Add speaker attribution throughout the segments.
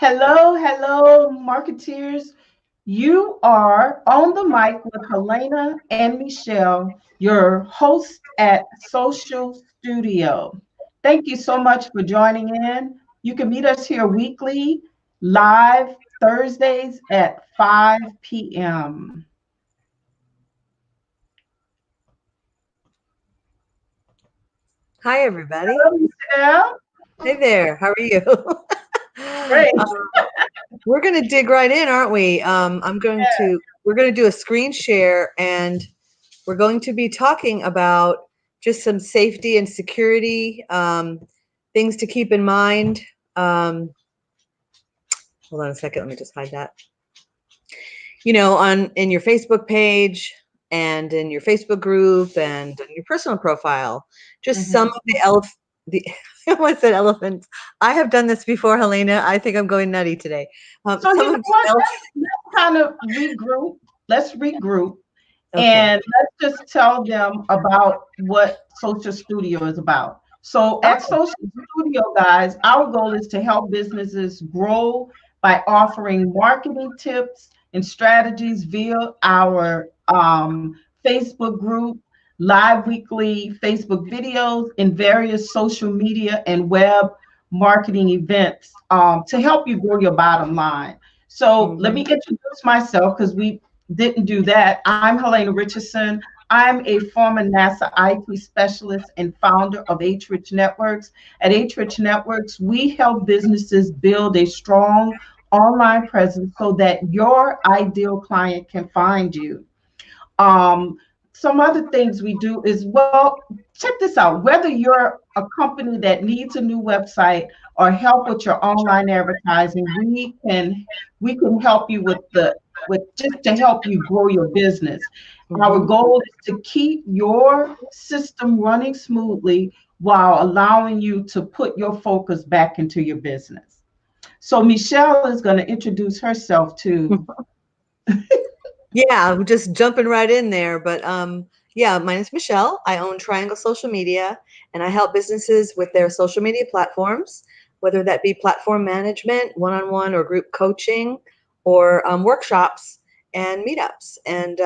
Speaker 1: Hello, hello, marketeers. You are on the mic with Helena and Michelle, your hosts at Social Studio. Thank you so much for joining in. You can meet us here weekly, live Thursdays at 5 p.m.
Speaker 2: Hi, everybody.
Speaker 1: Hello, Michelle.
Speaker 2: Hey there. How are you?
Speaker 1: Great.
Speaker 2: We're going to dig right in, aren't we? We're going to do a screen share, and we're going to be talking about just some safety and security things to keep in mind. Um, Hold on a second. Let me just hide that. In your Facebook page and in your Facebook group and in your personal profile, just some
Speaker 1: Mhm.
Speaker 2: of the I almost said elephants. I have done this before, Helena. I think I'm going nutty today.
Speaker 1: So
Speaker 2: Some
Speaker 1: you
Speaker 2: of
Speaker 1: know
Speaker 2: the
Speaker 1: what?
Speaker 2: elf.
Speaker 1: Let's kind of regroup. Let's regroup.
Speaker 2: Okay.
Speaker 1: And let's just tell them about what Social Studio is about. So, at
Speaker 2: Oh.
Speaker 1: Social Studio, guys, our goal is to help businesses grow by offering marketing tips and strategies via our Facebook group, live weekly Facebook videos, and various social media and web marketing events to help you grow your bottom line. So, let me
Speaker 2: Hmm.
Speaker 1: introduce myself because we didn't do that. I'm Helena Richardson. I'm a former NASA IT specialist and founder of HRichnetworks. At HRichnetworks, we help businesses build a strong online presence so that your ideal client can find you. Um, some other things we do is, well, check this out. Whether you're a company that needs a new website or help with your online advertising, we can help you with just to help you grow your business. Our
Speaker 2: Hmm.
Speaker 1: goal is to keep your system running smoothly while allowing you to put your focus back into your business. So Michelle is going to introduce herself too.
Speaker 2: Yeah, I'm just jumping right in there. But yeah, my name's Michelle. I own Triangle Social Media, and I help businesses with their social media platforms, whether that be platform management, one-on-one or group coaching, or workshops and meetups. And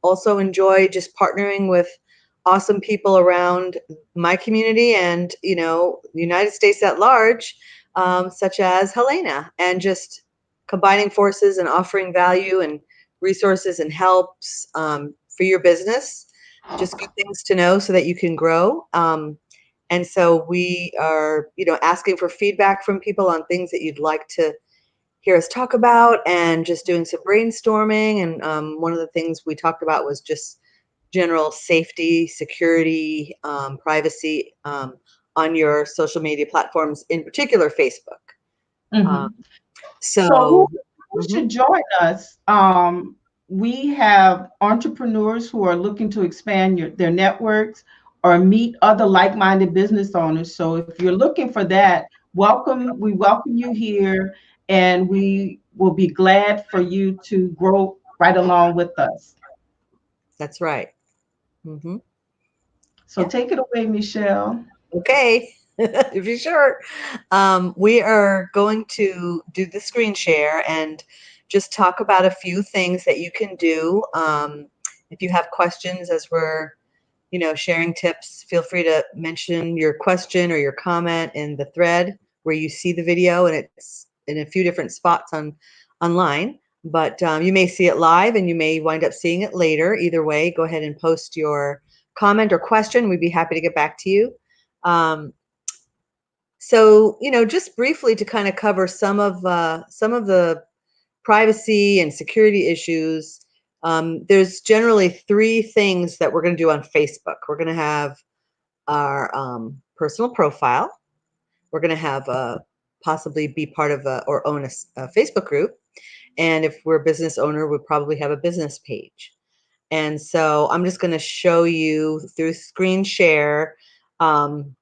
Speaker 2: also enjoy just partnering with awesome people around my community and the United States at large, such as Helena, and just combining forces and offering value and resources and helps for your business. Just good things to know so that you can grow. And so we are, asking for feedback from people on things that you'd like to hear us talk about, and just doing some brainstorming. And one of the things we talked about was just general safety, security, privacy on your social media platforms, in particular Facebook. Um,
Speaker 1: Mhm. So
Speaker 2: so,
Speaker 1: who
Speaker 2: mhm.
Speaker 1: should join us? We have entrepreneurs who are looking to expand their networks or meet other like-minded business owners. So if you're looking for that, welcome. We welcome you here, and we will be glad for you to grow right along with us.
Speaker 2: That's right. Hmm.
Speaker 1: So
Speaker 2: Yeah.
Speaker 1: take it away, Michelle.
Speaker 2: Okay. If you're sure. We are going to do the screen share and just talk about a few things that you can do. If you have questions as we're, sharing tips, feel free to mention your question or your comment in the thread where you see the video, and it's in a few different spots online. But you may see it live, and you may wind up seeing it later. Either way, go ahead and post your comment or question. We'd be happy to get back to you. Um, so, just briefly to kind of cover some of the privacy and security issues. There's generally three things that we're going to do on Facebook. We're going to have our personal profile. We're going to have possibly be part of or own a Facebook group. And if we're a business owner, we'll probably have a business page. And so I'm just going to show you through screen share um,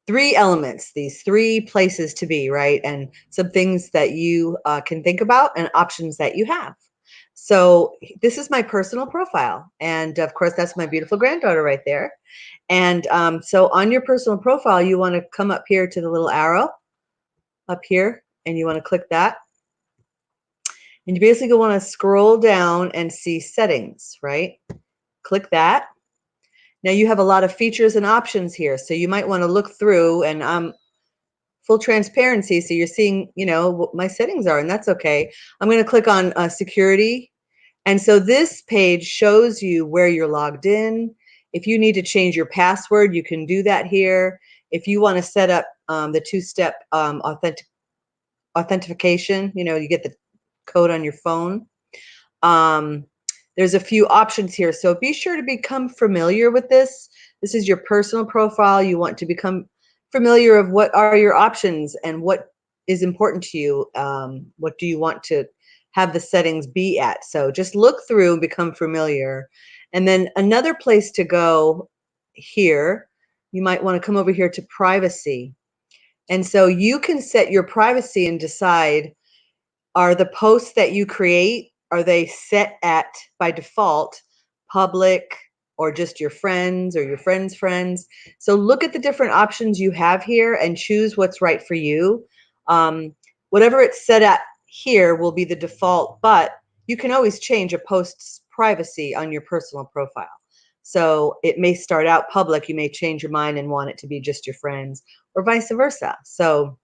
Speaker 2: three elements, these three places to be, right? And some things that you can think about and options that you have. So this is my personal profile. And of course, that's my beautiful granddaughter right there. And so on your personal profile, you want to come up here to the little arrow up here and you want to click that. And you basically want to scroll down and see settings, right? Click that. Now you have a lot of features and options here, so you might want to look through, and full transparency, so you're seeing, what my settings are, and that's okay. I'm going to click on security. And so this page shows you where you're logged in. If you need to change your password, you can do that here. If you want to set up the two-step authentication, you get the code on your phone. There's a few options here, so be sure to become familiar with this. This is your personal profile. You want to become familiar of what are your options and what is important to you. What do you want to have the settings be at? So just look through and become familiar. And then another place to go here, you might want to come over here to privacy. And so you can set your privacy and decide, are the posts that you create, are they set at, by default, public or just your friends or your friends' friends? So look at the different options you have here and choose what's right for you. Whatever it's set at here will be the default, but you can always change a post's privacy on your personal profile. So it may start out public, you may change your mind and want it to be just your friends, or vice versa. So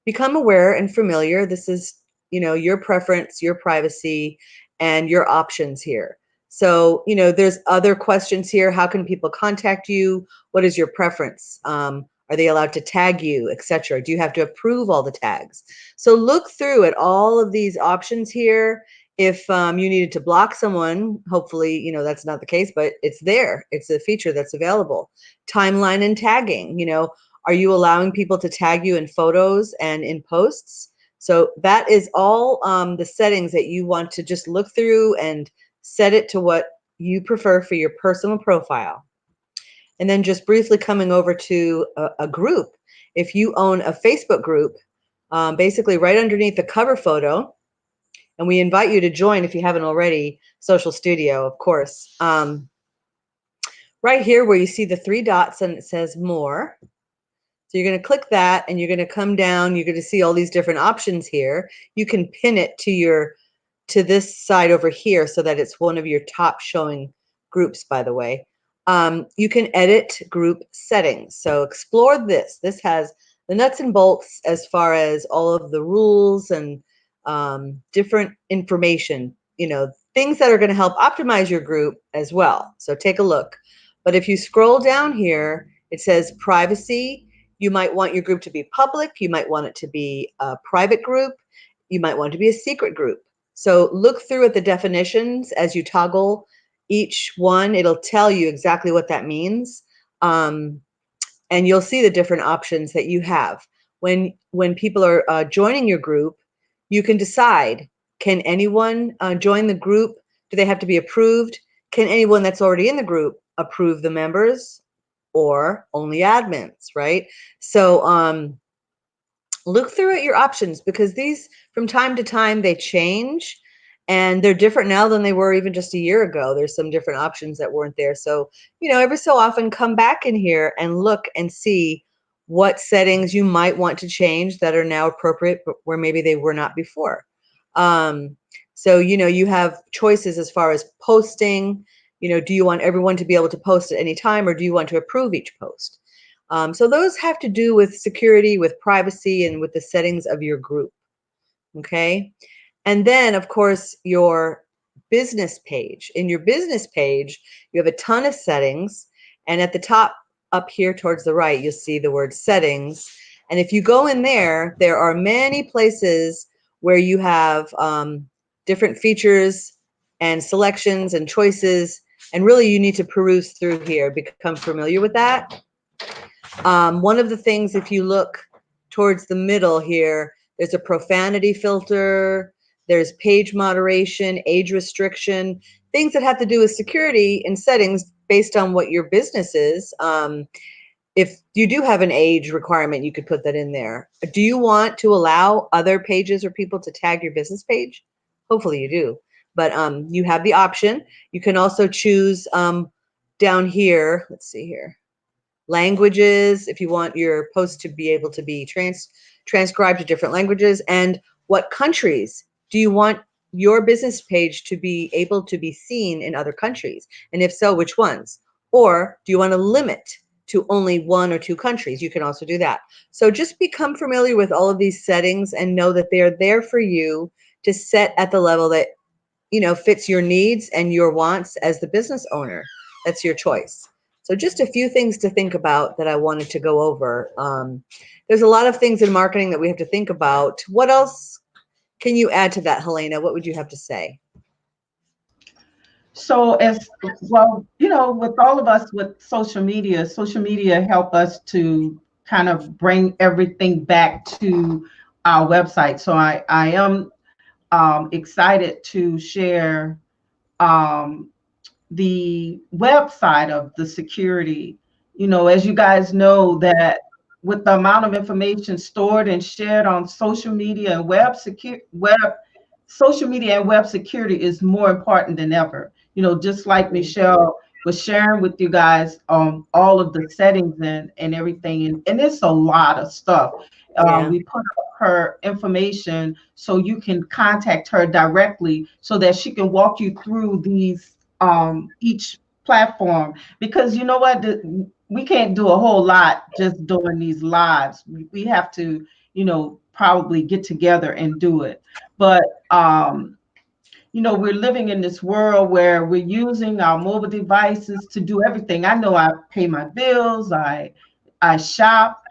Speaker 2: become aware and familiar. This is, your preference, your privacy, and your options here. So, there's other questions here. How can people contact you? What is your preference? Are they allowed to tag you, etc.? Do you have to approve all the tags? So look through at all of these options here. If you needed to block someone, hopefully, that's not the case, but it's there. It's a feature that's available. Timeline and tagging, are you allowing people to tag you in photos and in posts? So that is all the settings that you want to just look through and set it to what you prefer for your personal profile. And then just briefly coming over to a group. If you own a Facebook group, basically right underneath the cover photo, and we invite you to join if you haven't already, Social Studio, of course. Right here where you see the three dots and it says more. So you're going to click that and you're going to come down. You're going to see all these different options here. You can pin it to this side over here so that it's one of your top showing groups, by the way. You can edit group settings. So explore this. This has the nuts and bolts as far as all of the rules and different information, things that are going to help optimize your group as well. So take a look. But if you scroll down here, it says privacy. You might want your group to be public. You might want it to be a private group. You might want it to be a secret group. So look through at the definitions as you toggle each one. It'll tell you exactly what that means. And you'll see the different options that you have. When people are joining your group, you can decide, can anyone join the group? Do they have to be approved? Can anyone that's already in the group approve the members? Or only admins, right? So look through at your options, because these, from time to time, they change, and they're different now than they were even just a year ago. There's some different options that weren't there. So, every so often come back in here and look and see what settings you might want to change that are now appropriate, but where maybe they were not before. So, you have choices as far as posting. Do you want everyone to be able to post at any time, or do you want to approve each post? So those have to do with security, with privacy, and with the settings of your group. Okay. And then, of course, your business page. In your business page, you have a ton of settings. And at the top up here towards the right, you'll see the word settings. And if you go in there, there are many places where you have different features and selections and choices. And really, you need to peruse through here, become familiar with that. One of the things, if you look towards the middle here, there's a profanity filter, there's page moderation, age restriction, things that have to do with security and settings based on what your business is. If you do have an age requirement, you could put that in there. Do you want to allow other pages or people to tag your business page? Hopefully you do. But you have the option. You can also choose down here, let's see here. languages, if you want your posts to be able to be transcribed to different languages, and what countries do you want your business page to be able to be seen in other countries? And if so, which ones? Or do you want to limit to only 1 or 2 countries? You can also do that. So just become familiar with all of these settings and know that they are there for you to set at the level that, fits your needs and your wants as the business owner. That's your choice. So just a few things to think about that I wanted to go over. There's a lot of things in marketing that we have to think about. What else can you add to that, Helena? What would you have to say?
Speaker 1: So as well, with all of us with social media help us to kind of bring everything back to our website. So I am excited to share um, the website of the security. As you guys know, that with the amount of information stored and shared on social media and social media and web security is more important than ever. Just like Michelle was sharing with you guys all of the settings and everything, and it's a lot of stuff.
Speaker 2: Yeah.
Speaker 1: We put up her information so you can contact her directly so that she can walk you through these each platform, because you know what, we can't do a whole lot just doing these lives. We have to probably get together and do it. But we're living in this world where we're using our mobile devices to do everything. I know I pay my bills, I shop,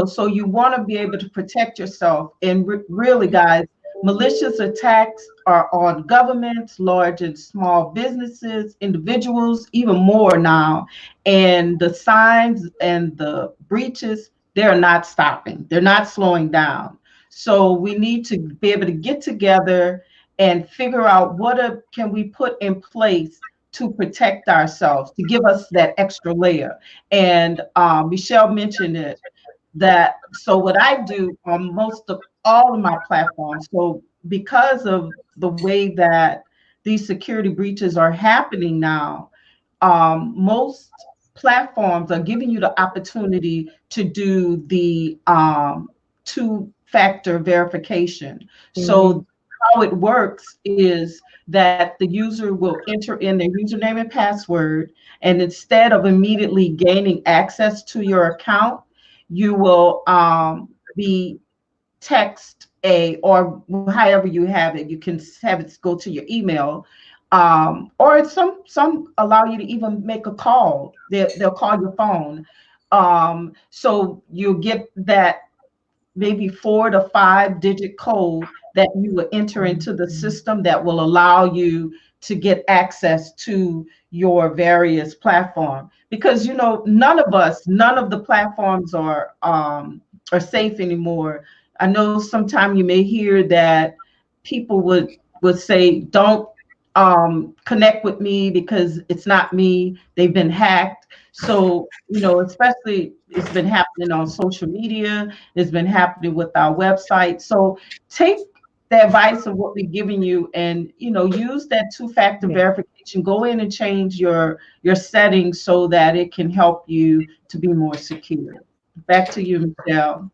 Speaker 1: so you want to be able to protect yourself. And really, guys, malicious attacks are on governments, large and small businesses, individuals, even more now. And the signs and the breaches, they're not stopping. They're not slowing down. So we need to be able to get together and figure out can we put in place to protect ourselves, to give us that extra layer. And Michelle mentioned it, that so what I do on most of all of my platforms, so because of the way that these security breaches are happening now, most platforms are giving you the opportunity to do the two-factor verification.
Speaker 2: Mm-hmm.
Speaker 1: So how it works is that the user will enter in their username and password, and instead of immediately gaining access to your account, you will be text or however you have it. You can have it go to your email, or some allow you to even make a call. They'll call your phone. So you'll get that maybe 4 to 5 digit code that you will enter into the system that will allow you to get access to your various platform. Because none of the platforms are safe anymore. I know sometime you may hear that people would say, don't connect with me because it's not me, they've been hacked. So especially it's been happening on social media, it's been happening with our website. So take the advice of what we're giving you and use that two-factor
Speaker 2: Yeah.
Speaker 1: verification. Go in and change your settings so that it can help you to be more secure. Back to you, Michelle.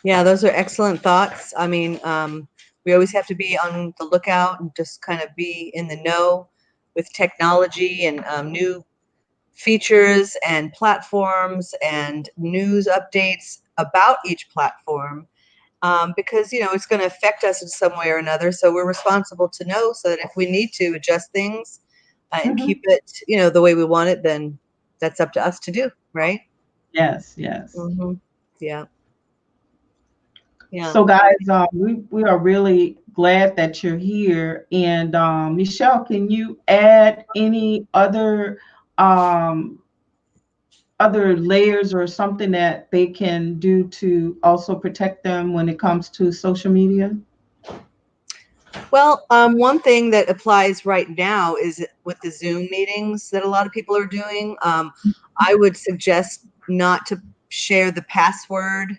Speaker 2: Yeah, those are excellent thoughts. I mean, we always have to be on the lookout and just kind of be in the know with technology and new features and platforms and news updates about each platform, because it's going to affect us in some way or another. So we're responsible to know so that if we need to adjust things and
Speaker 1: Mhm.
Speaker 2: keep it, the way we want it, then that's up to us to do, right?
Speaker 1: Yes, yes.
Speaker 2: Hmm. Yeah, yeah.
Speaker 1: So, guys, we are really glad that you're here. And Michelle, can you add any um, other layers or something that they can do to also protect them when it comes to social media?
Speaker 2: Well, one thing that applies right now is with the Zoom meetings that a lot of people are doing. I would suggest not to share the password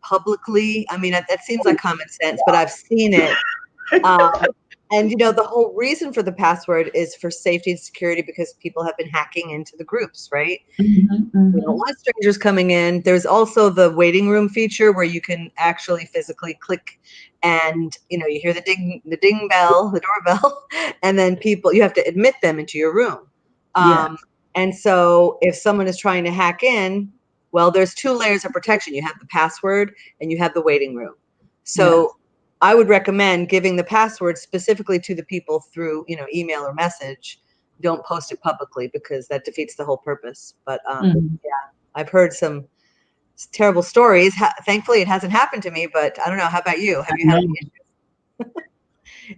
Speaker 2: publicly. I mean, that seems like common sense, but I've seen it. And the whole reason for the password is for safety and security because people have been hacking into the groups, right?
Speaker 1: Mhm,
Speaker 2: We don't
Speaker 1: mhm.
Speaker 2: want strangers coming in. There's also the waiting room feature where you can actually physically click and you hear the ding bell, the doorbell, and then you have to admit them into your room.
Speaker 1: Yes,
Speaker 2: And so if someone is trying to hack in, well, there's two layers of protection. You have the password and you have the waiting room.
Speaker 1: yes.
Speaker 2: So I would recommend giving the password specifically to the people through, email or message. Don't post it publicly because that defeats the whole purpose. But
Speaker 1: Mhm.
Speaker 2: I've heard some terrible stories. Thankfully, it hasn't happened to me, but I don't know. How about you? Have
Speaker 1: I
Speaker 2: you had
Speaker 1: know.
Speaker 2: any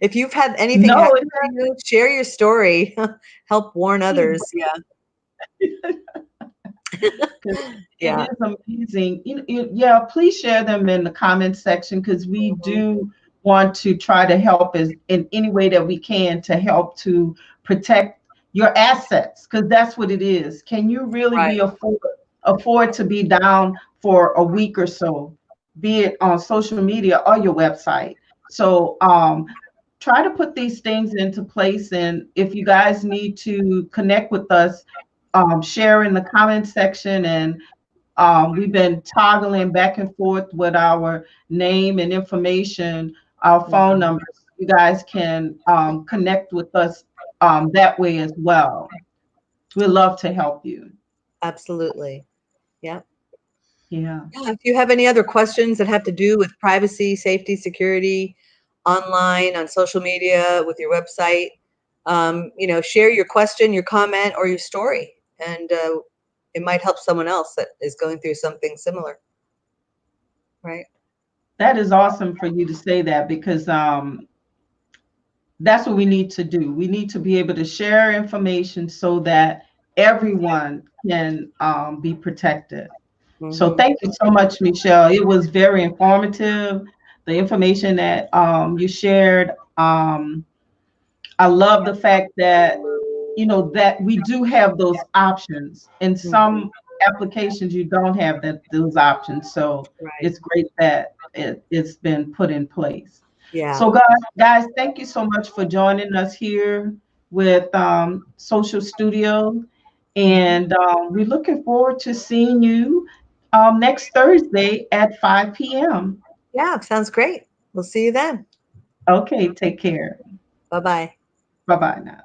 Speaker 2: If you've had anything
Speaker 1: No,
Speaker 2: happen
Speaker 1: it
Speaker 2: to you, share your story. Help warn
Speaker 1: hasn't.
Speaker 2: others. Yeah.
Speaker 1: It
Speaker 2: Yeah.
Speaker 1: is amazing. Yeah, please share them in the comment section because we
Speaker 2: Mhm.
Speaker 1: do want to try to help as in any way that we can to help to protect your assets because that's what it is. Can you really
Speaker 2: Right.
Speaker 1: be afford to be down for a week or so, be it on social media or your website? So try to put these things into place. And if you guys need to connect with us, share in the comment section. And we've been toggling back and forth with our name and information, our phone
Speaker 2: Mhm.
Speaker 1: numbers. You guys can connect with us that way as well. We'd love to help you.
Speaker 2: Absolutely. Yeah.
Speaker 1: Yeah.
Speaker 2: Yeah. If you have any other questions that have to do with privacy, safety, security, online, on social media, with your website, share your question, your comment, or your story, and it might help someone else that is going through something similar. Right.
Speaker 1: That is awesome for you to say that because that's what we need to do. We need to be able to share information so that everyone can be protected. So
Speaker 2: Hmm.
Speaker 1: thank you so much, Michelle. It was very informative. The information that you shared. I love the fact that that we do have those options. In
Speaker 2: Hmm.
Speaker 1: some applications, you don't have those options. So
Speaker 2: Right.
Speaker 1: it's great that it's been put in place.
Speaker 2: Yeah.
Speaker 1: So guys, thank you so much for joining us here with Social Studio.
Speaker 2: Hmm.
Speaker 1: And we're looking forward to seeing you next Thursday at 5 p.m.
Speaker 2: Yeah. Sounds great. We'll see you then.
Speaker 1: Okay, take care.
Speaker 2: Bye bye.
Speaker 1: Bye bye now.